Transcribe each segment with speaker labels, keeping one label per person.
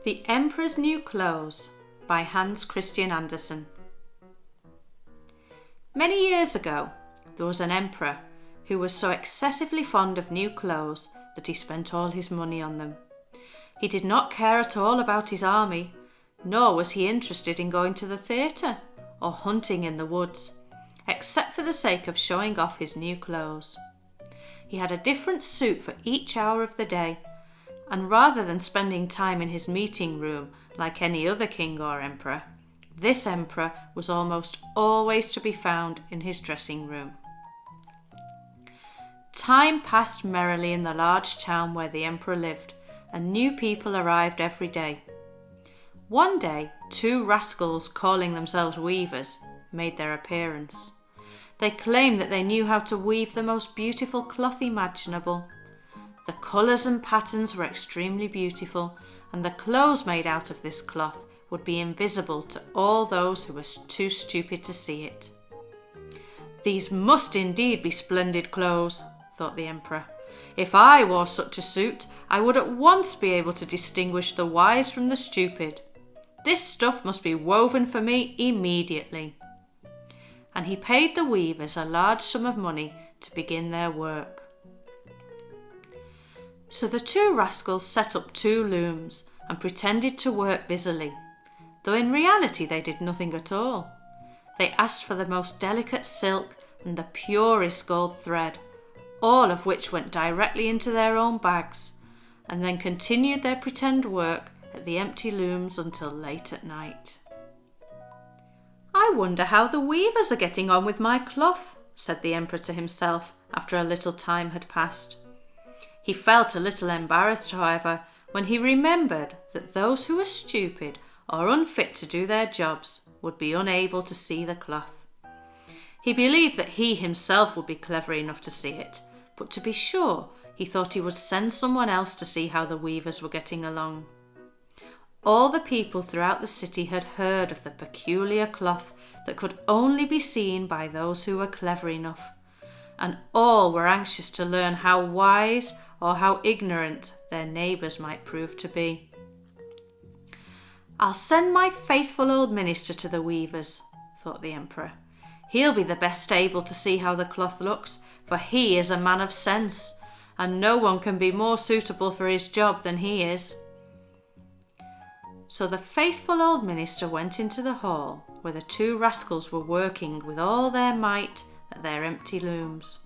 Speaker 1: The Emperor's New Clothes by Hans Christian Andersen. Many years ago, there was an emperor who was so excessively fond of new clothes that he spent all his money on them. He did not care at all about his army, nor was he interested in going to the theatre or hunting in the woods, except for the sake of showing off his new clothes. He had a different suit for each hour of the day, and rather than spending time in his meeting room like any other king or emperor, this emperor was almost always to be found in his dressing room. Time passed merrily in the large town where the emperor lived, and new people arrived every day. One day, two rascals calling themselves weavers made their appearance. They claimed that they knew how to weave the most beautiful cloth imaginable. The colours and patterns were extremely beautiful, and the clothes made out of this cloth would be invisible to all those who were too stupid to see it. "These must indeed be splendid clothes," thought the emperor. "If I wore such a suit, I would at once be able to distinguish the wise from the stupid. This stuff must be woven for me immediately." And he paid the weavers a large sum of money to begin their work. So the two rascals set up two looms and pretended to work busily, though in reality they did nothing at all. They asked for the most delicate silk and the purest gold thread, all of which went directly into their own bags, and then continued their pretend work at the empty looms until late at night. "I wonder how the weavers are getting on with my cloth," said the emperor to himself after a little time had passed. He felt a little embarrassed, however, when he remembered that those who were stupid or unfit to do their jobs would be unable to see the cloth. He believed that he himself would be clever enough to see it, but to be sure, he thought he would send someone else to see how the weavers were getting along. All the people throughout the city had heard of the peculiar cloth that could only be seen by those who were clever enough, and all were anxious to learn how wise or how ignorant their neighbours might prove to be. "I'll send my faithful old minister to the weavers," thought the emperor. "He'll be the best able to see how the cloth looks, for he is a man of sense, and no one can be more suitable for his job than he is." So the faithful old minister went into the hall where the two rascals were working with all their might at their empty looms.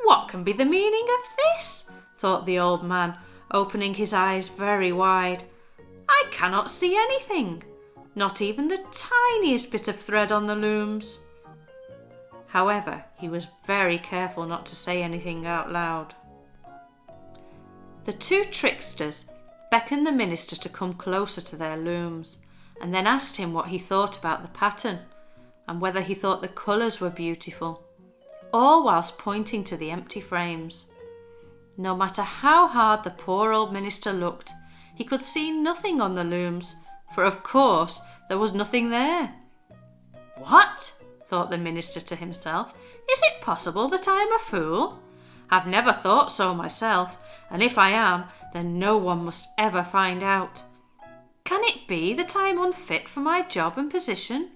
Speaker 1: "What can be the meaning of this?" thought the old man, opening his eyes very wide. "I cannot see anything, not even the tiniest bit of thread on the looms." However, he was very careful not to say anything out loud. The two tricksters beckoned the minister to come closer to their looms, and then asked him what he thought about the pattern, and whether he thought the colours were beautiful, all whilst pointing to the empty frames. No matter how hard the poor old minister looked, he could see nothing on the looms, for of course there was nothing there. "What?" thought the minister to himself. "Is it possible that I am a fool? I've never thought so myself, and if I am, then no one must ever find out. Can it be that I am unfit for my job and position?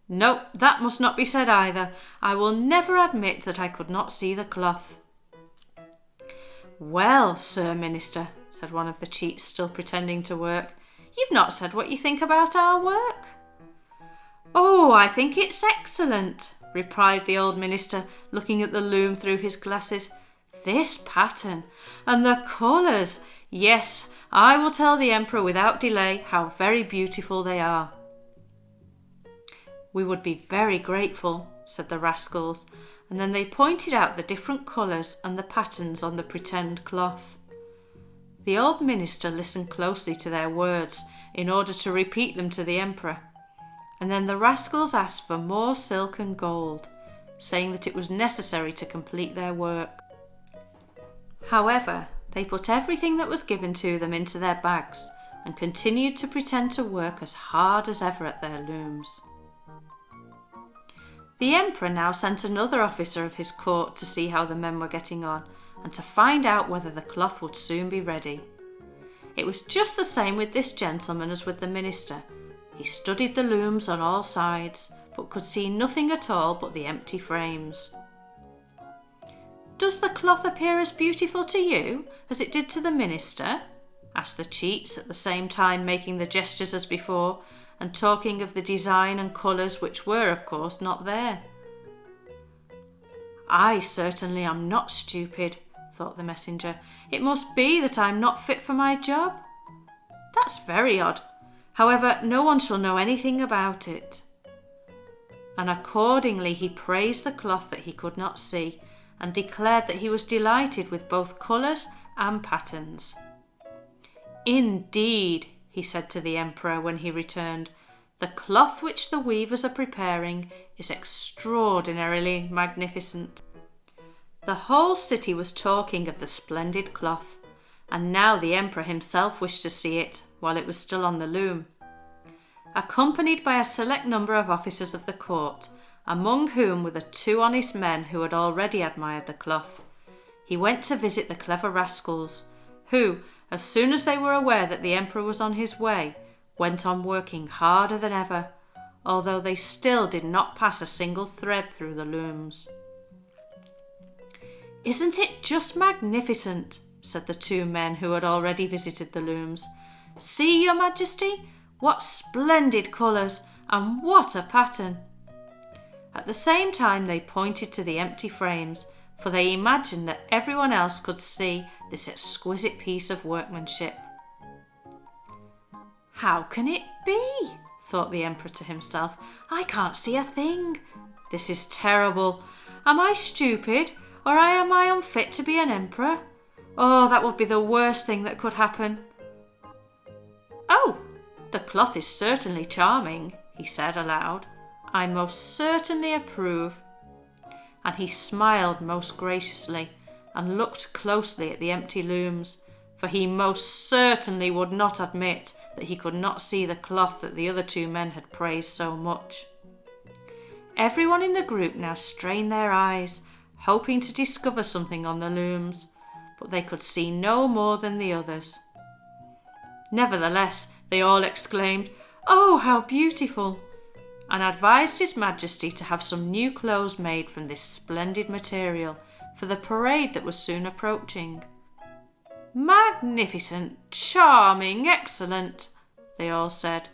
Speaker 1: No, that must not be said either. I will never admit that I could not see the cloth." "Well, Sir Minister," said one of the cheats still pretending to work, "you've not said what you think about our work." "Oh, I think it's excellent," replied the old minister, looking at the loom through his glasses. "This pattern and the colours! Yes, I will tell the emperor without delay how very beautiful they are." "We would be very grateful," said the rascals, and then they pointed out the different colours and the patterns on the pretend cloth. The old minister listened closely to their words in order to repeat them to the emperor, and then the rascals asked for more silk and gold, saying that it was necessary to complete their work. However, they put everything that was given to them into their bags and continued to pretend to work as hard as ever at their looms. The emperor now sent another officer of his court to see how the men were getting on and to find out whether the cloth would soon be ready. It was just the same with this gentleman as with the minister. He studied the looms on all sides, but could see nothing at all but the empty frames. "Does the cloth appear as beautiful to you as it did to the minister?" asked the cheats, at the same time making the gestures as before, and talking of the design and colours which were, of course, not there. "I certainly am not stupid," thought the messenger. "It must be that I am not fit for my job. That's very odd. However, no one shall know anything about it." And accordingly he praised the cloth that he could not see, and declared that he was delighted with both colours and patterns. "Indeed," he said to the emperor when he returned, "the cloth which the weavers are preparing is extraordinarily magnificent." The whole city was talking of the splendid cloth, and now the emperor himself wished to see it while it was still on the loom. Accompanied by a select number of officers of the court, among whom were the 2 honest men who had already admired the cloth, he went to visit the clever rascals, who, as soon as they were aware that the emperor was on his way, went on working harder than ever, although they still did not pass a single thread through the looms. "Isn't it just magnificent?" said the 2 men who had already visited the looms. "See, your majesty, what splendid colours, and what a pattern!" At the same time they pointed to the empty frames, for they imagined that everyone else could see this exquisite piece of workmanship. "How can it be?" thought the emperor to himself. "I can't see a thing. This is terrible. Am I stupid, or am I unfit to be an emperor? Oh, that would be the worst thing that could happen. Oh, the cloth is certainly charming," he said aloud. "I most certainly approve." And he smiled most graciously and looked closely at the empty looms, for he most certainly would not admit that he could not see the cloth that the other 2 men had praised so much. Everyone in the group now strained their eyes, hoping to discover something on the looms, but they could see no more than the others. Nevertheless, they all exclaimed, "Oh, how beautiful!" and advised His Majesty to have some new clothes made from this splendid material for the parade that was soon approaching. "Magnificent, charming, excellent," they all said.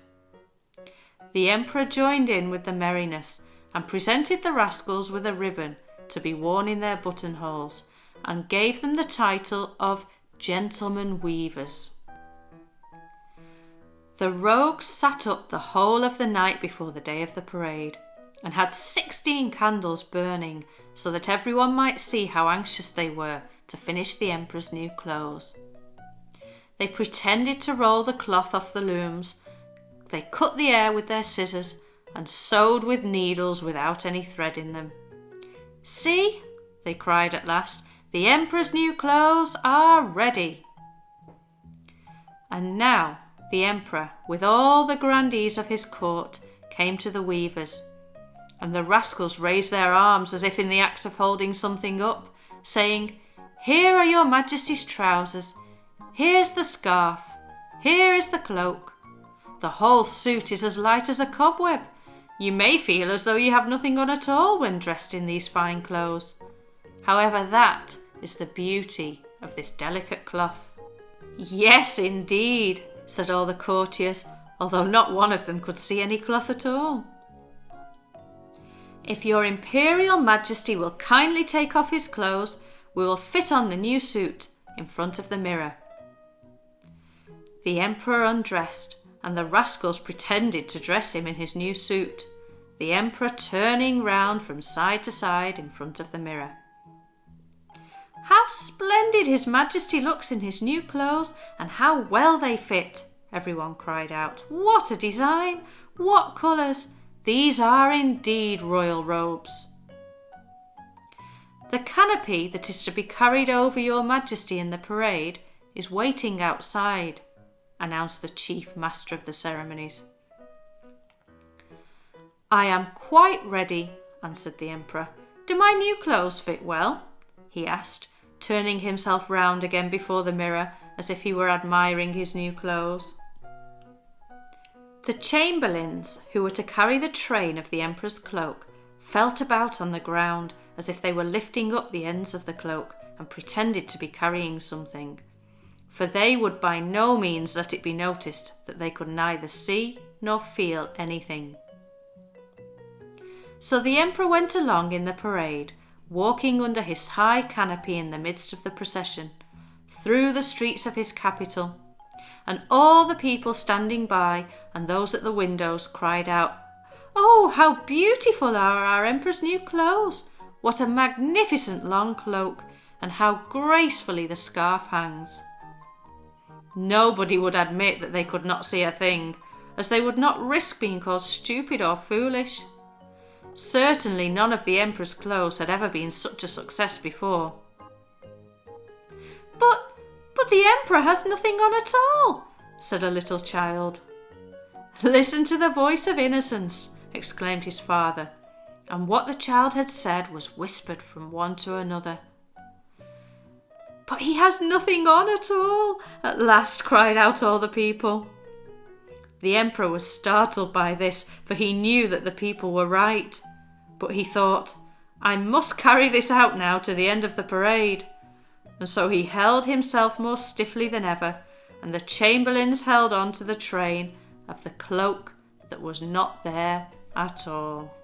Speaker 1: The emperor joined in with the merriness and presented the rascals with a ribbon to be worn in their buttonholes, and gave them the title of gentlemen weavers. The rogues sat up the whole of the night before the day of the parade, and had 16 candles burning, so that everyone might see how anxious they were to finish the emperor's new clothes. They pretended to roll the cloth off the looms, they cut the air with their scissors, and sewed with needles without any thread in them. "See," they cried at last, "the emperor's new clothes are ready." And now the emperor, with all the grandees of his court, came to the weavers, and the rascals raised their arms as if in the act of holding something up, saying, "Here are your majesty's trousers, here's the scarf, here is the cloak. The whole suit is as light as a cobweb. You may feel as though you have nothing on at all when dressed in these fine clothes. However, that is the beauty of this delicate cloth." "Yes, indeed," said all the courtiers, although not one of them could see any cloth at all. "If your Imperial Majesty will kindly take off his clothes, we will fit on the new suit in front of the mirror." The emperor undressed, and the rascals pretended to dress him in his new suit, the emperor turning round from side to side in front of the mirror. "How splendid His Majesty looks in his new clothes, and how well they fit!" everyone cried out. "What a design! What colours! These are indeed royal robes." "The canopy that is to be carried over your Majesty in the parade is waiting outside," announced the chief master of the ceremonies. "I am quite ready," answered the emperor. "Do my new clothes fit well?" he asked, turning himself round again before the mirror as if he were admiring his new clothes. The chamberlains, who were to carry the train of the emperor's cloak, felt about on the ground as if they were lifting up the ends of the cloak and pretended to be carrying something, for they would by no means let it be noticed that they could neither see nor feel anything. So the emperor went along in the parade, walking under his high canopy in the midst of the procession, through the streets of his capital, and all the people standing by and those at the windows cried out, "Oh, how beautiful are our emperor's new clothes! What a magnificent long cloak, and how gracefully the scarf hangs!" Nobody would admit that they could not see a thing, as they would not risk being called stupid or foolish. Certainly none of the emperor's clothes had ever been such a success before. But the emperor has nothing on at all," said a little child. "Listen to the voice of innocence," exclaimed his father, and what the child had said was whispered from one to another. "But he has nothing on at all," at last cried out all the people. The emperor was startled by this, for he knew that the people were right. But he thought, "I must carry this out now to the end of the parade." And so he held himself more stiffly than ever, and the chamberlains held on to the train of the cloak that was not there at all.